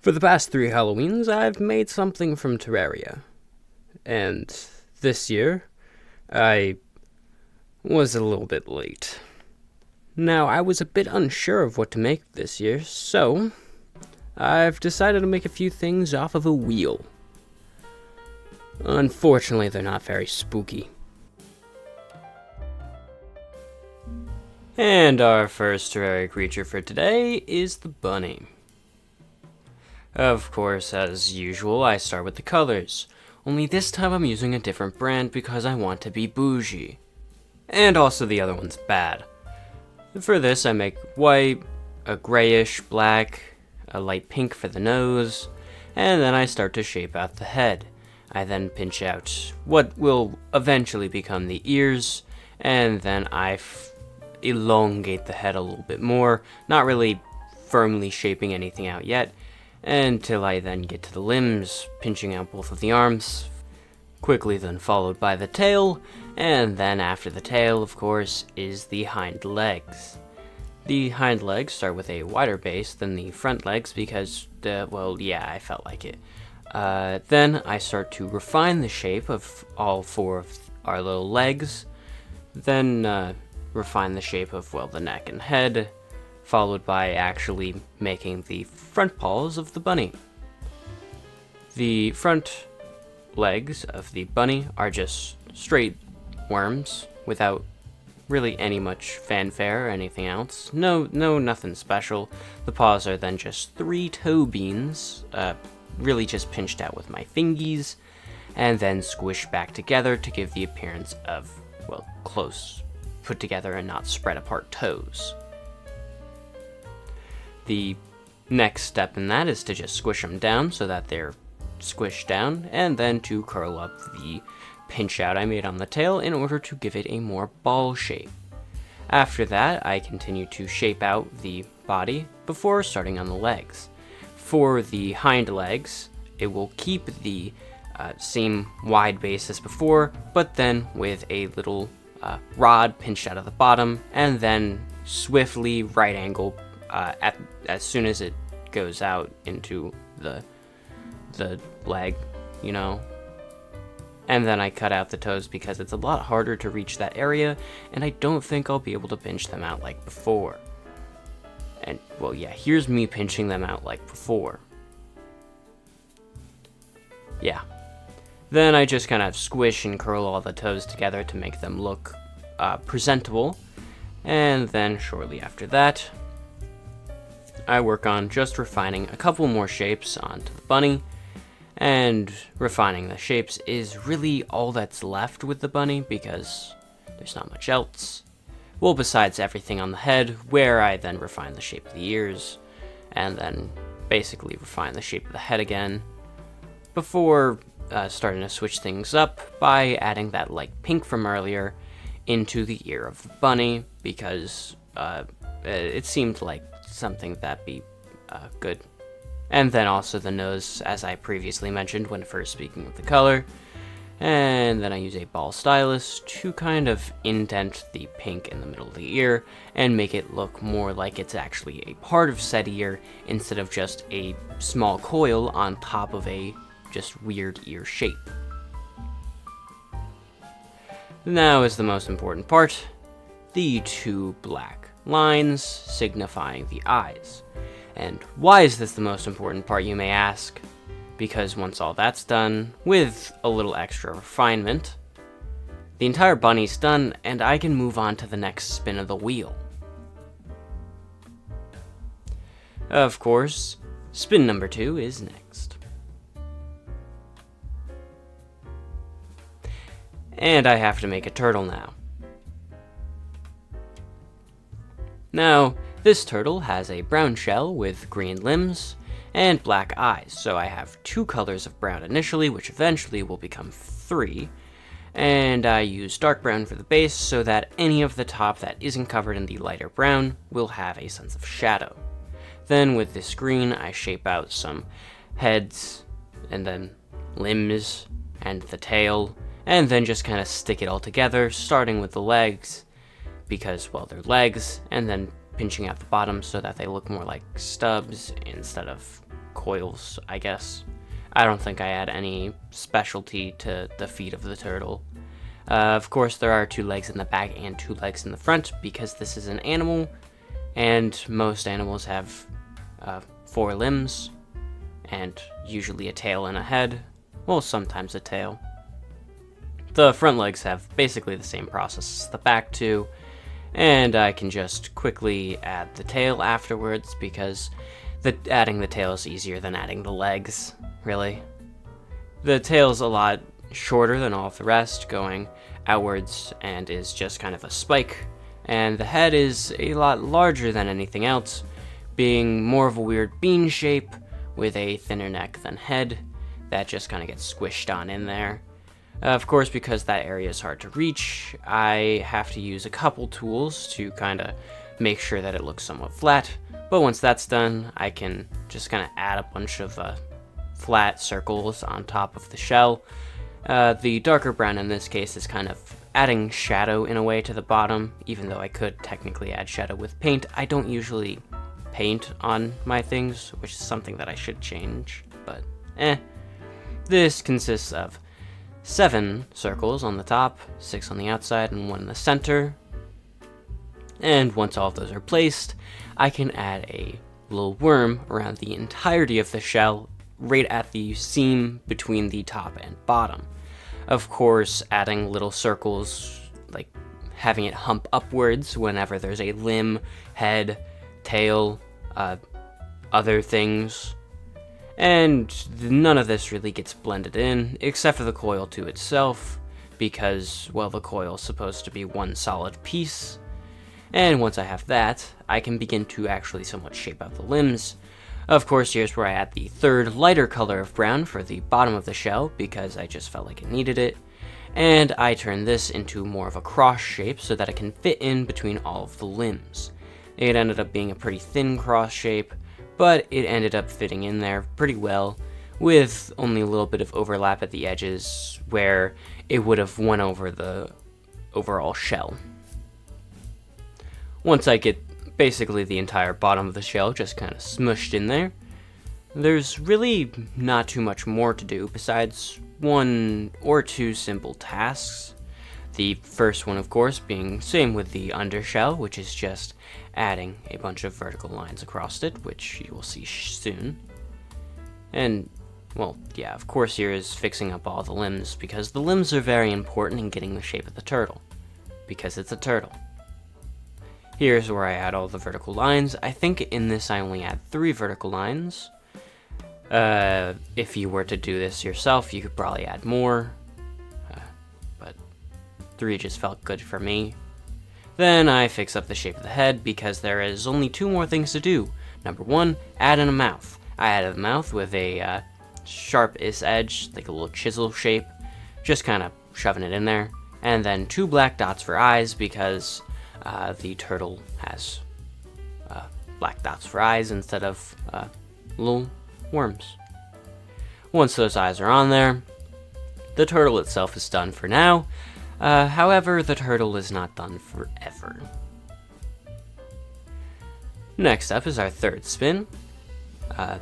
For the past 3 Halloweens, I've made something from Terraria. And this year, I was a little bit late. Now, I was a bit unsure of what to make this year, so I've decided to make a few things off of a wheel. Unfortunately, they're not very spooky. And our first Terraria creature for today is the bunny. Of course, as usual, I start with the colors. Only this time I'm using a different brand because I want to be bougie. And also the other one's bad. For this, I make white, a grayish black, a light pink for the nose, and then I start to shape out the head. I then pinch out what will eventually become the ears, and then I elongate the head a little bit more, not really firmly shaping anything out yet, until I then get to the limbs, pinching out both of the arms, quickly then followed by the tail, and then after the tail, of course, is the hind legs. The hind legs start with a wider base than the front legs because, I felt like it. Then I start to refine the shape of all 4 of our little legs, then refine the shape of, the neck and head, followed by actually making the front paws of the bunny. The front legs of the bunny are just straight worms without really any much fanfare or anything else. Nothing special. The paws are then just 3 toe beans, really just pinched out with my fingies, and then squished back together to give the appearance of, close put together and not spread apart toes. The next step in that is to just squish them down so that they're squished down, and then to curl up the pinch out I made on the tail in order to give it a more ball shape. After that, I continue to shape out the body before starting on the legs. For the hind legs, it will keep the same wide base as before, but then with a little rod pinched out of the bottom, and then swiftly right angle as soon as it goes out into the leg, And then I cut out the toes because it's a lot harder to reach that area, and I don't think I'll be able to pinch them out like before. And, here's me pinching them out like before. Yeah. Then I just kind of squish and curl all the toes together to make them look presentable. And then shortly after that, I work on just refining a couple more shapes onto the bunny, and refining the shapes is really all that's left with the bunny because there's not much else. Besides everything on the head, where I then refine the shape of the ears, and then basically refine the shape of the head again, before starting to switch things up by adding that light pink from earlier into the ear of the bunny because it seemed like something that'd be good. And then also the nose, as I previously mentioned when first speaking of the color. And then I use a ball stylus to kind of indent the pink in the middle of the ear and make it look more like it's actually a part of said ear instead of just a small coil on top of a just weird ear shape. Now is the most important part, the 2 black lines signifying the eyes. And why is this the most important part, you may ask? Because once all that's done, with a little extra refinement, the entire bunny's done, and I can move on to the next spin of the wheel. Of course, spin number 2 is next. And I have to make a turtle now. Now, this turtle has a brown shell with green limbs and black eyes, so I have 2 colors of brown initially, which eventually will become 3, and I use dark brown for the base so that any of the top that isn't covered in the lighter brown will have a sense of shadow. Then with this green, I shape out some heads, and then limbs, and the tail, and then just kind of stick it all together, starting with the legs, because, they're legs, and then pinching out the bottom so that they look more like stubs instead of coils, I guess. I don't think I add any specialty to the feet of the turtle. Of course, there are 2 legs in the back and 2 legs in the front because this is an animal, and most animals have 4 limbs, and usually a tail and a head. Well, sometimes a tail. The front legs have basically the same process as the back 2, and I can just quickly add the tail afterwards because adding the tail is easier than adding the legs, really. The tail's a lot shorter than all of the rest, going outwards, and is just kind of a spike, and the head is a lot larger than anything else, being more of a weird bean shape with a thinner neck than head that just kind of gets squished on in there. Of course, because that area is hard to reach, I have to use a couple tools to kind of make sure that it looks somewhat flat, but once that's done, I can just kind of add a bunch of flat circles on top of the shell. The darker brown in this case is kind of adding shadow in a way to the bottom, even though I could technically add shadow with paint. I don't usually paint on my things, which is something that I should change, but This consists of 7 circles on the top, 6 on the outside, and 1 in the center. And once all of those are placed, I can add a little worm around the entirety of the shell, right at the seam between the top and bottom. Of course, adding little circles, like having it hump upwards whenever there's a limb, head, tail, other things. And none of this really gets blended in, except for the coil to itself, because, well, the coil's supposed to be one solid piece. And once I have that, I can begin to actually somewhat shape out the limbs. Of course, here's where I add the 3rd lighter color of brown for the bottom of the shell, because I just felt like it needed it. And I turn this into more of a cross shape so that it can fit in between all of the limbs. It ended up being a pretty thin cross shape, but it ended up fitting in there pretty well, with only a little bit of overlap at the edges where it would have went over the overall shell. Once I get basically the entire bottom of the shell just kind of smushed in there, there's really not too much more to do besides 1 or 2 simple tasks. The first one, of course, being same with the undershell, which is just adding a bunch of vertical lines across it, which you will see soon. And, well, yeah, of course here is fixing up all the limbs, because the limbs are very important in getting the shape of the turtle, because it's a turtle. Here's where I add all the vertical lines. I think in this I only add 3 vertical lines. If you were to do this yourself, you could probably add more, but 3 just felt good for me. Then I fix up the shape of the head, because there is only 2 more things to do. Number 1, add in a mouth. I added a mouth with a sharp-ish edge, like a little chisel shape, just kind of shoving it in there. And then 2 black dots for eyes, because the turtle has black dots for eyes instead of little worms. Once those eyes are on there, the turtle itself is done for now. However, the turtle is not done forever. Next up is our 3rd spin,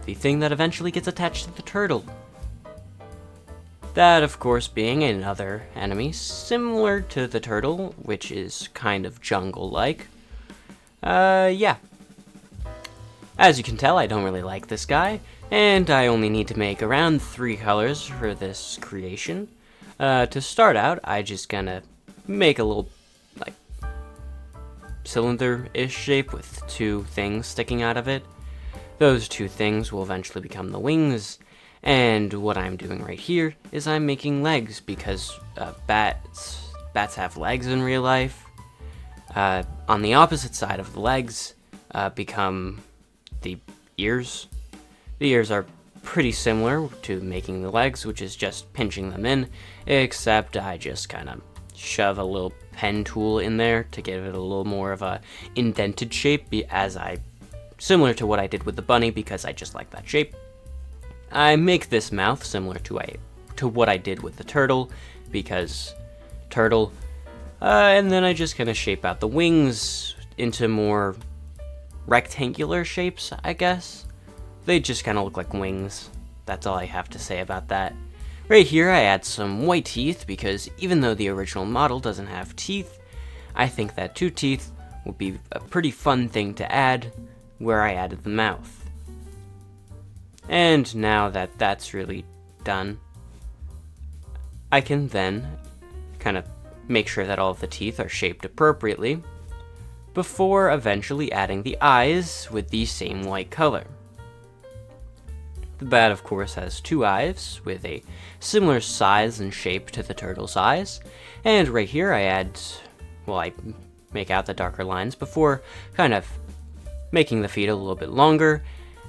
the thing that eventually gets attached to the turtle. That, of course, being another enemy similar to the turtle, which is kind of jungle-like. Yeah. As you can tell, I don't really like this guy, and I only need to make around 3 colors for this creation. To start out, I just gonna make a little, like, cylinder-ish shape with 2 things sticking out of it. Those 2 things will eventually become the wings, and what I'm doing right here is I'm making legs, because bats have legs in real life. On the opposite side of the legs become the ears. The ears are pretty similar to making the legs, which is just pinching them in, except I just kind of shove a little pen tool in there to give it a little more of a indented shape, similar to what I did with the bunny, because I just like that shape. I make this mouth similar to what I did with the turtle, because turtle, and then I just kind of shape out the wings into more rectangular shapes, I guess. they just kind of look like wings. That's all I have to say about that. Right here I add some white teeth because even though the original model doesn't have teeth, I think that 2 teeth would be a pretty fun thing to add where I added the mouth. And now that that's really done, I can then kind of make sure that all of the teeth are shaped appropriately before eventually adding the eyes with the same white color. The bat, of course, has 2 eyes with a similar size and shape to the turtle's eyes, and right here I make out the darker lines before kind of making the feet a little bit longer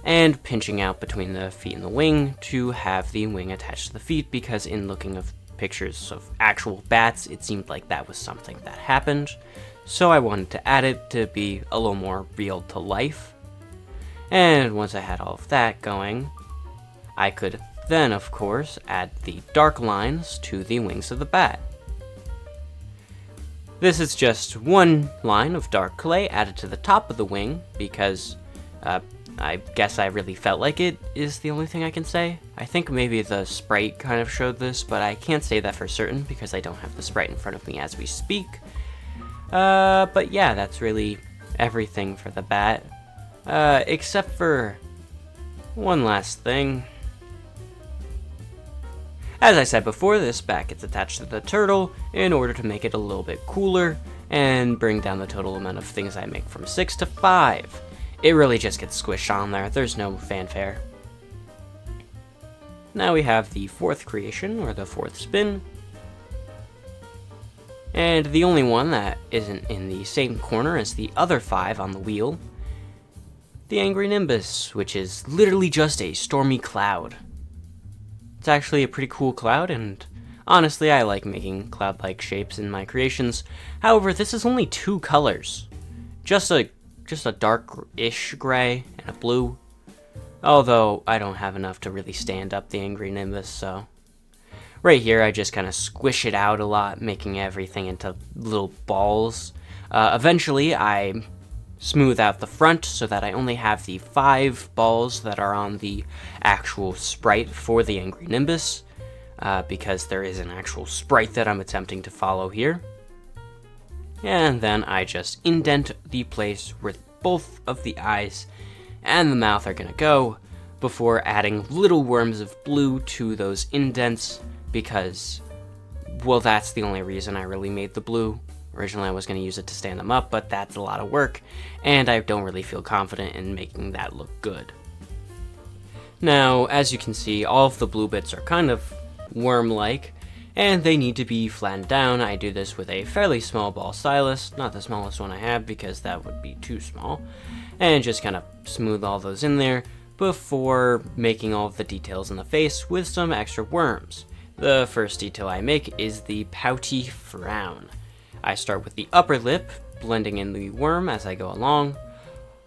and pinching out between the feet and the wing to have the wing attached to the feet, because in looking at pictures of actual bats, it seemed like that was something that happened, so I wanted to add it to be a little more real to life. And once I had all of that going, I could then, of course, add the dark lines to the wings of the bat. This is just one line of dark clay added to the top of the wing because I guess I really felt like it is the only thing I can say. I think maybe the sprite kind of showed this, but I can't say that for certain because I don't have the sprite in front of me as we speak. But yeah, that's really everything for the bat. Except for one last thing. As I said before, this bat gets attached to the turtle in order to make it a little bit cooler and bring down the total amount of things I make from 6 to 5. It really just gets squished on there, there's no fanfare. Now we have the 4th creation, or the 4th spin. And the only one that isn't in the same corner as the other 5 on the wheel, the Angry Nimbus, which is literally just a stormy cloud. It's actually a pretty cool cloud, and honestly I like making cloud-like shapes in my creations. However, this is only 2 colors. Just a dark-ish gray and a blue. Although I don't have enough to really stand up the Angry Nimbus, so right here I just kind of squish it out a lot, making everything into little balls. Eventually I smooth out the front so that I only have the 5 balls that are on the actual sprite for the Angry Nimbus, because there is an actual sprite that I'm attempting to follow here. And then I just indent the place where both of the eyes and the mouth are gonna go before adding little worms of blue to those indents, because, well, that's the only reason I really made the blue. Originally I was going to use it to stand them up, but that's a lot of work, and I don't really feel confident in making that look good. Now, as you can see, all of the blue bits are kind of worm-like, and they need to be flattened down. I do this with a fairly small ball stylus, not the smallest one I have because that would be too small, and just kind of smooth all those in there before making all of the details in the face with some extra worms. The first detail I make is the pouty frown. I start with the upper lip, blending in the worm as I go along,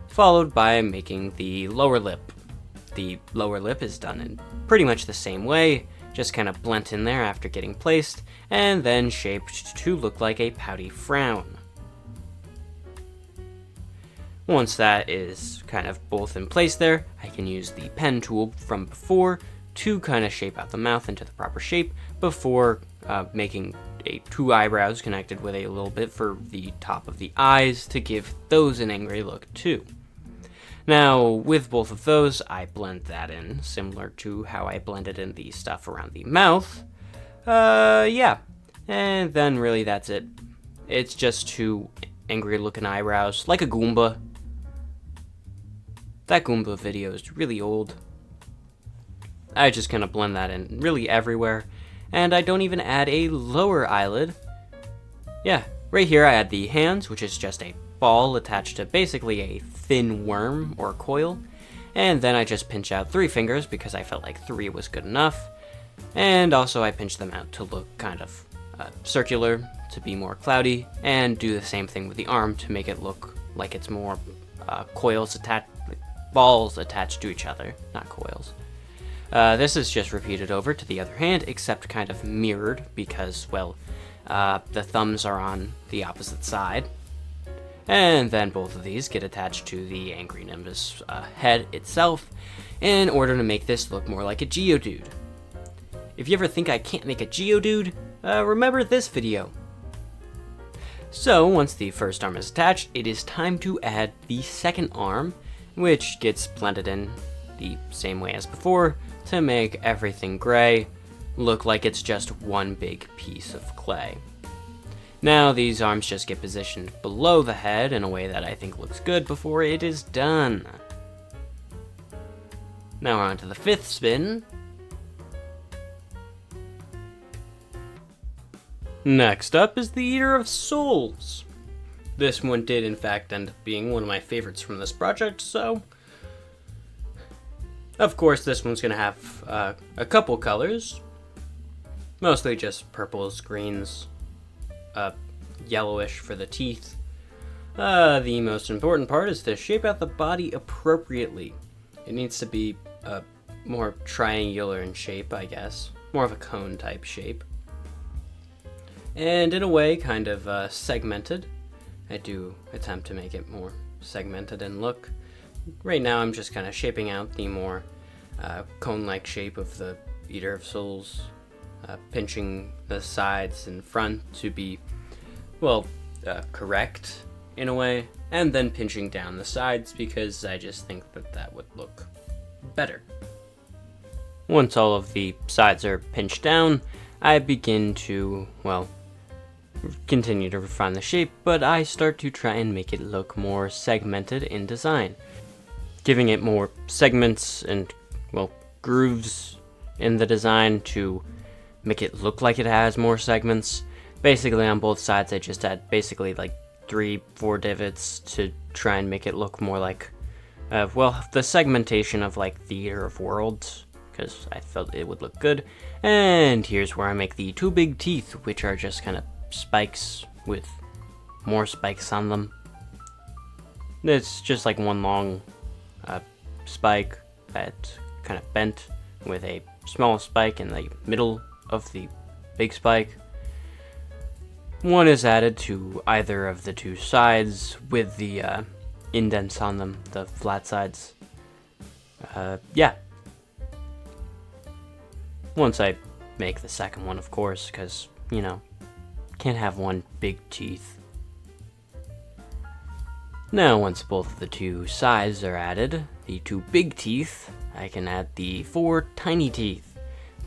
followed by making the lower lip. The lower lip is done in pretty much the same way, just kind of blend in there after getting placed, and then shaped to look like a pouty frown. Once that is kind of both in place there, I can use the pen tool from before to kind of shape out the mouth into the proper shape before making 2 eyebrows connected with a little bit for the top of the eyes to give those an angry look too. Now, with both of those, I blend that in, similar to how I blended in the stuff around the mouth. Yeah. And then really that's it. It's just 2 angry looking eyebrows, like a Goomba. That Goomba video is really old. I just kind of blend that in really everywhere. And I don't even add a lower eyelid. Yeah, right here I add the hands, which is just a ball attached to basically a thin worm or coil. And then I just pinch out 3 fingers because I felt like 3 was good enough. And also I pinch them out to look kind of circular, to be more cloudy. And do the same thing with the arm to make it look like it's more coils attached, like balls attached to each other, not coils. This is just repeated over to the other hand, except kind of mirrored because, well, the thumbs are on the opposite side. And then both of these get attached to the Angry Nimbus head itself in order to make this look more like a Geodude. If you ever think I can't make a Geodude, remember this video. So once the first arm is attached, it is time to add the second arm, which gets blended in the same way as before to make everything gray look like it's just one big piece of clay. Now these arms just get positioned below the head in a way that I think looks good before it is done. Now we're on to the fifth spin. Next up is the Eater of Souls. This one did in fact end up being one of my favorites from this project, so of course this one's going to have a couple colors, mostly just purples, greens, yellowish for the teeth. The most important part is to shape out the body appropriately. It needs to be more triangular in shape, I guess, more of a cone type shape. And in a way, kind of segmented. I do attempt to make it more segmented in look. Right now, I'm just kind of shaping out the more cone-like shape of the Eater of Souls, pinching the sides and front to be, well, correct in a way, and then pinching down the sides because I just think that that would look better. Once all of the sides are pinched down, I begin to, well, continue to refine the shape, but I start to try and make it look more segmented in design, giving it more segments and, well, grooves in the design to make it look like it has more segments. Basically on both sides I just had basically like 3-4 divots to try and make it look more like, well, the segmentation of like Theater of Worlds, because I felt it would look good. And here's where I make the two big teeth, which are just kind of spikes with more spikes on them. It's just like one long spike that's kind of bent with a small spike in the middle of the big spike. One is added to either of the two sides with the indents on them, the flat sides. Yeah. Once I make the second one, of course, because, you know, can't have one big teeth. Now, once both of the two sides are added, the two big teeth, I can add the 4 tiny teeth.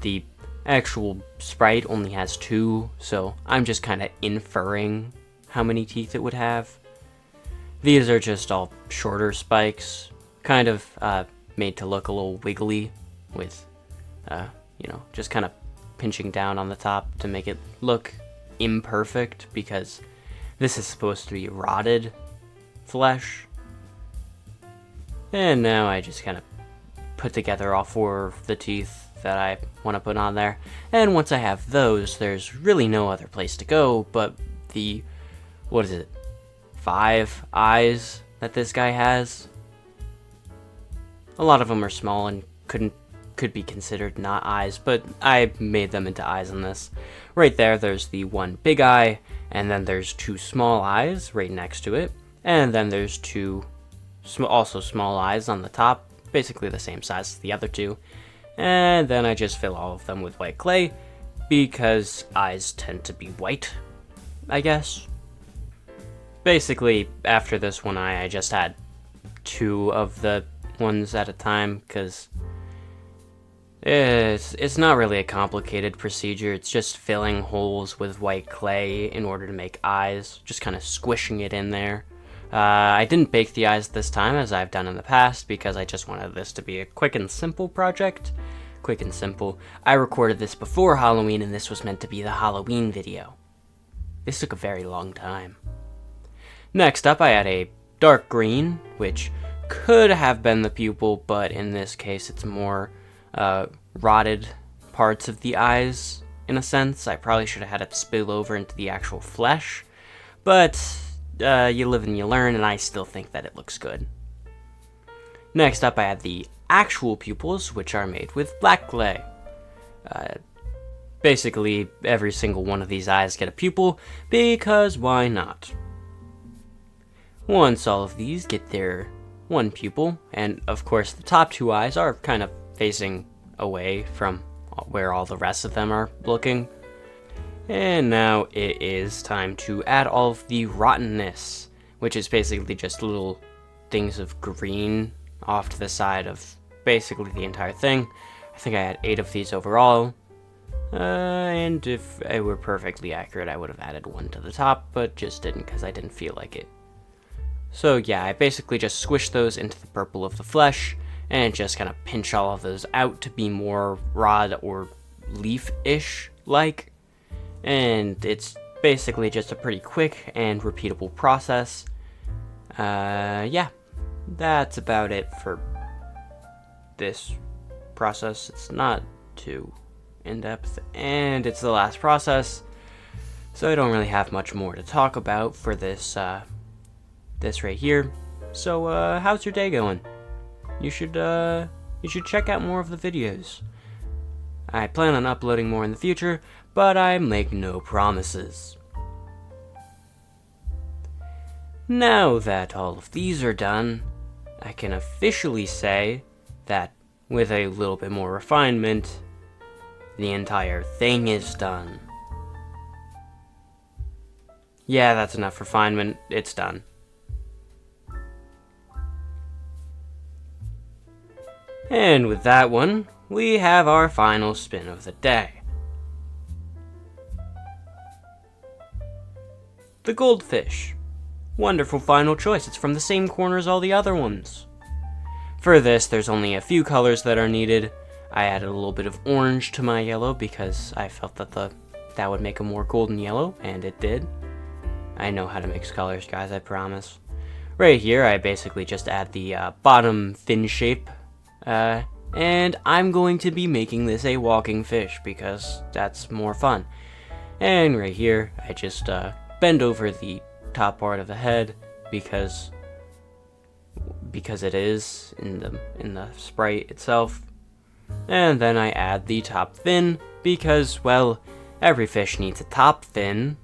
The actual sprite only has 2, so I'm just kind of inferring how many teeth it would have. These are just all shorter spikes, kind of made to look a little wiggly with, you know, just kind of pinching down on the top to make it look imperfect, because this is supposed to be rotted flesh. And now I just kind of put together all 4 of the teeth that I want to put on there. And once I have those, there's really no other place to go but the, what is it, 5 eyes that this guy has. A lot of them are small and could be considered not eyes, but I made them into eyes on this. Right there's the one big eye, and then there's 2 small eyes right next to it, and then there's 2 also small eyes on the top, basically the same size as the other 2. And then I just fill all of them with white clay, because eyes tend to be white, I guess. Basically, after this one eye, I just had 2 of the ones at a time, because it's not really a complicated procedure. It's just filling holes with white clay in order to make eyes, just kind of squishing it in there. I didn't bake the eyes this time, as I've done in the past, because I just wanted this to be a quick and simple project. Quick and simple. I recorded this before Halloween, and this was meant to be the Halloween video. This took a very long time. Next up, I had a dark green, which could have been the pupil, but in this case it's more rotted parts of the eyes, in a sense. I probably should have had it spill over into the actual flesh, but you live and you learn, and I still think that it looks good. Next up, I had the actual pupils, which are made with black clay. Basically, every single one of these eyes get a pupil, because why not? Once all of these get their one pupil, and of course the top two eyes are kind of facing away from where all the rest of them are looking. And now it is time to add all of the rottenness, which is basically just little things of green off to the side of basically the entire thing. I think I had 8 of these overall. And if I were perfectly accurate, I would have added 1 to the top, but just didn't because I didn't feel like it. So yeah, I basically just squished those into the purple of the flesh, and just kind of pinch all of those out to be more rod or leaf-ish like. And it's basically just a pretty quick and repeatable process. Yeah, that's about it for this process. It's not too in-depth, and it's the last process, so I don't really have much more to talk about for this this right here. So how's your day going? You should check out more of the videos. I plan on uploading more in the future, but I make no promises. Now that all of these are done, I can officially say that with a little bit more refinement, the entire thing is done. Yeah, that's enough refinement. It's done. And with that one, we have our final spin of the day. The goldfish. Wonderful final choice. It's from the same corner as all the other ones. For this, there's only a few colors that are needed. I added a little bit of orange to my yellow because I felt that that would make a more golden yellow, and it did. I know how to mix colors, guys, I promise. Right here, I basically just add the bottom fin shape, and I'm going to be making this a walking fish because that's more fun. And right here, I just bend over the top part of the head because it is in the sprite itself. And then I add the top fin because, well, every fish needs a top fin.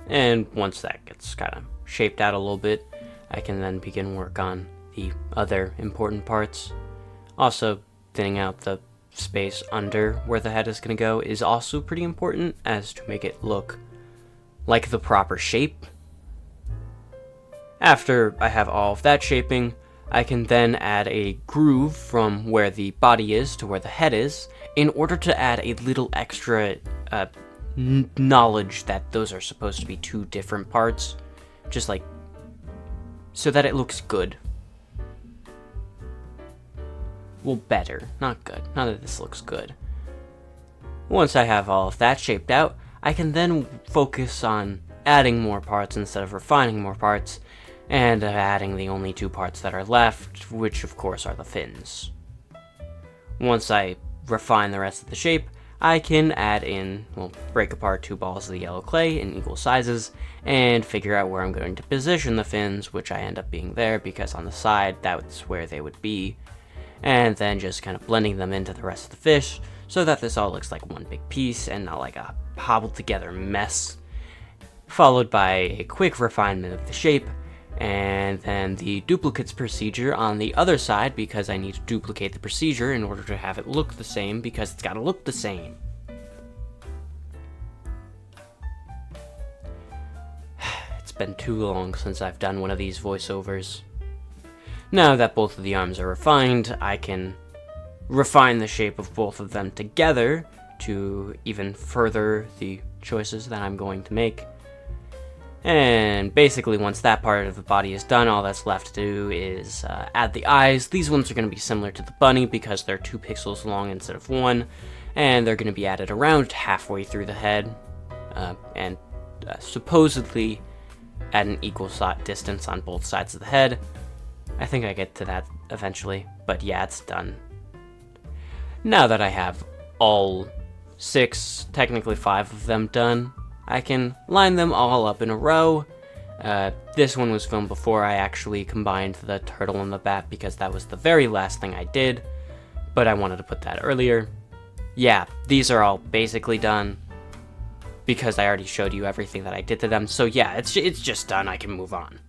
And once that gets kind of shaped out a little bit, I can then begin work on the other important parts. Also, thinning out the space under where the head is going to go is also pretty important, as to make it look like the proper shape. After I have all of that shaping, I can then add a groove from where the body is to where the head is, in order to add a little extra knowledge that those are supposed to be 2 different parts, just like so that it looks good. Well, better, not good. Not that this looks good. Once I have all of that shaped out, I can then focus on adding more parts instead of refining more parts, and adding the only 2 parts that are left, which of course are the fins. Once I refine the rest of the shape, I can add in, well, break apart 2 balls of the yellow clay in equal sizes, and figure out where I'm going to position the fins, which I end up being there because on the side, that's where they would be. And then just kind of blending them into the rest of the fish, so that this all looks like one big piece and not like a hobbled together mess. Followed by a quick refinement of the shape, and then the duplicates procedure on the other side, because I need to duplicate the procedure in order to have it look the same, because it's got to look the same. It's been too long since I've done one of these voiceovers. Now that both of the arms are refined, I can refine the shape of both of them together to even further the choices that I'm going to make. And basically, once that part of the body is done, all that's left to do is add the eyes. These ones are going to be similar to the bunny because they're 2 pixels long instead of 1, and they're going to be added around halfway through the head, and supposedly at an equal distance on both sides of the head. I think I get to that eventually, but yeah, it's done. Now that I have all 6, technically 5 of them done, I can line them all up in a row. This one was filmed before I actually combined the turtle and the bat because that was the very last thing I did, but I wanted to put that earlier. Yeah, these are all basically done. because I already showed you everything that I did to them. So yeah, it's just done. I can move on.